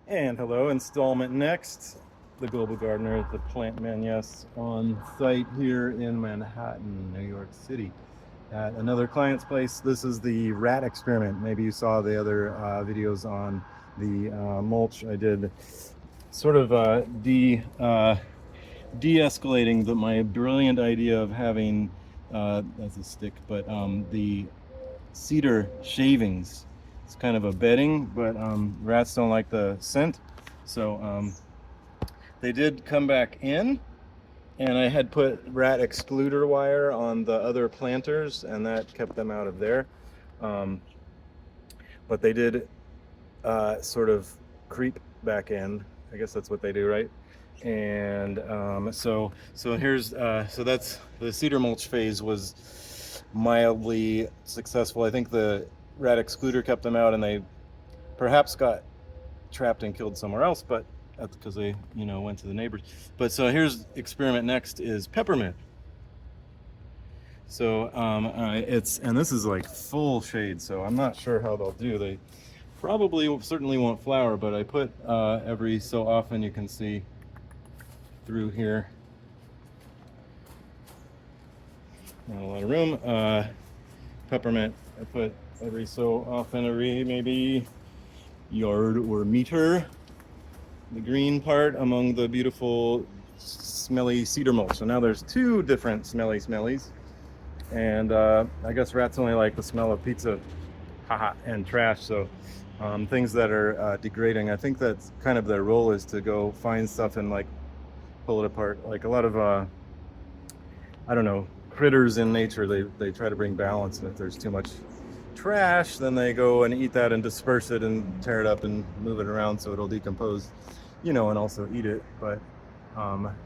And hello, installment next. The Global Gardener, the plant man, yes, on site here in Manhattan, New York City, at another client's place. This is the rat experiment. Maybe you saw the other videos on the mulch. I did sort of de-escalating my brilliant idea of having, that's a stick, but the cedar shavings. It's kind of a bedding, but rats don't like the scent. So they did come back in, and I had put rat excluder wire on the other planters, and that kept them out of there. Um, but they did sort of creep back in. I guess that's what they do, right? And so here's so that's the cedar mulch phase was mildly successful. I think the rat excluder kept them out, and they perhaps got trapped and killed somewhere else, but that's because they went to the neighbors. But so here's experiment next is peppermint. So and this is like full shade, so I'm not sure how they'll do. They certainly won't flower, but I put every so often, you can see through here, not a lot of room. Peppermint, I put every so often, every maybe yard or meter, the green part among the beautiful smelly cedar mulch. So now there's two different smellies, and I guess rats only like the smell of pizza, haha, and trash. So things that are degrading, I think that's kind of their role, is to go find stuff and like pull it apart. Like a lot of I don't know, critters in nature, they try to bring balance, and if there's too much trash, then they go and eat that and disperse it and tear it up and move it around so it'll decompose, and also eat it. But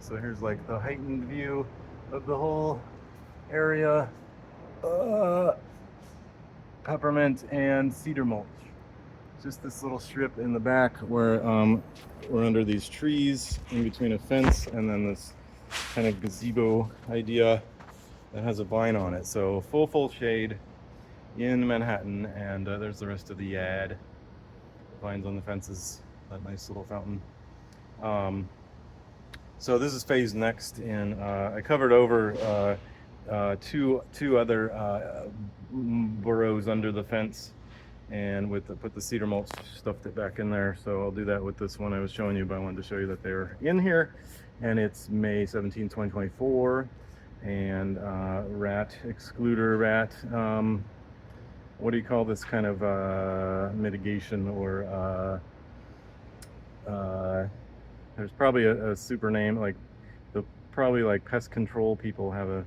so here's like the heightened view of the whole area. Peppermint and cedar mulch. Just this little strip in the back where we're under these trees in between a fence, and then this kind of gazebo idea that has a vine on it. So full shade in Manhattan, and there's the rest of the yard. Vines on the fences, that nice little fountain. So this is phase next, and I covered over two other burrows under the fence, and put the cedar mulch, stuffed it back in there. So I'll do that with this one I was showing you, but I wanted to show you that they're in here. And it's May 17, 2024, and rat excluder, what do you call this kind of mitigation, or there's probably a super name, like probably like pest control people have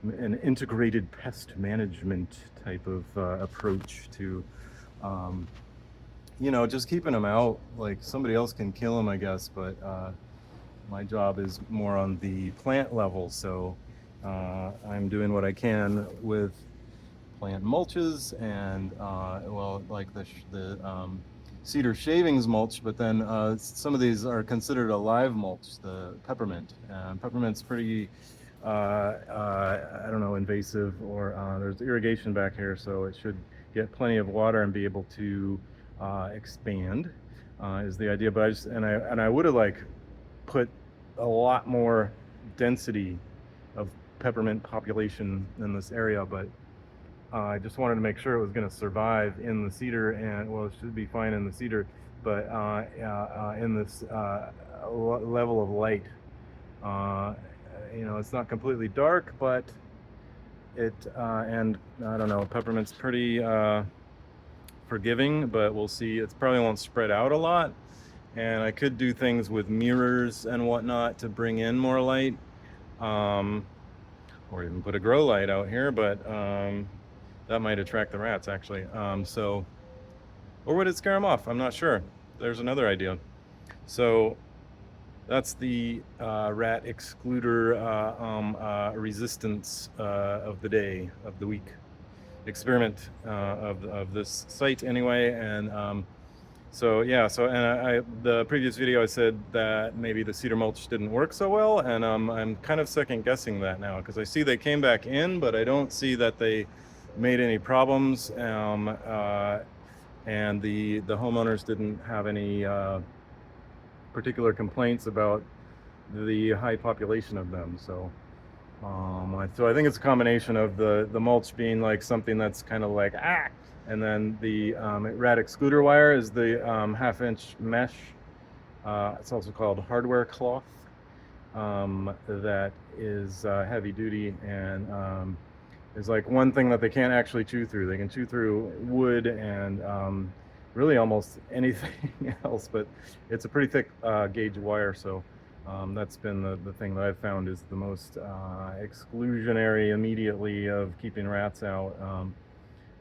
an integrated pest management type of approach to just keeping them out. Like somebody else can kill them, I guess, but my job is more on the plant level. So I'm doing what I can with plant mulches, and like the cedar shavings mulch, but then some of these are considered a live mulch, the peppermint. Peppermint's pretty I don't know, invasive, or there's irrigation back here, so it should get plenty of water and be able to expand, is the idea. But I would have like put a lot more density of peppermint population in this area, but I just wanted to make sure it was going to survive in the cedar, and well, it should be fine in the cedar, but in this level of light, it's not completely dark, but it and I don't know, peppermint's pretty forgiving, but we'll see. It probably won't spread out a lot, and I could do things with mirrors and whatnot to bring in more light, or even put a grow light out here, but that might attract the rats, actually. Or would it scare them off? I'm not sure. There's another idea. So that's the rat excluder resistance of the day, of the week, experiment of this site anyway. And the previous video I said that maybe the cedar mulch didn't work so well, and I'm kind of second guessing that now, because I see they came back in, but I don't see that they made any problems, and the homeowners didn't have any particular complaints about the high population of them. So I think it's a combination of the mulch being like something that's kind of like and then the rat excluder wire is the 1/2 inch mesh. It's also called hardware cloth. That is heavy duty and is like one thing that they can't actually chew through. They can chew through wood and really almost anything else, but it's a pretty thick gauge wire, so that's been the thing that I've found is the most exclusionary immediately of keeping rats out.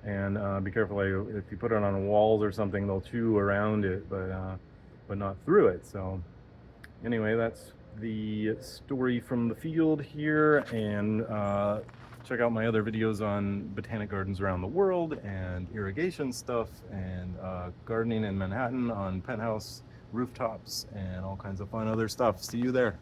And be careful, if you put it on walls or something, they'll chew around it, but not through it. So anyway, that's the story from the field here, and check out my other videos on botanic gardens around the world and irrigation stuff and gardening in Manhattan on penthouse rooftops and all kinds of fun other stuff. See you there.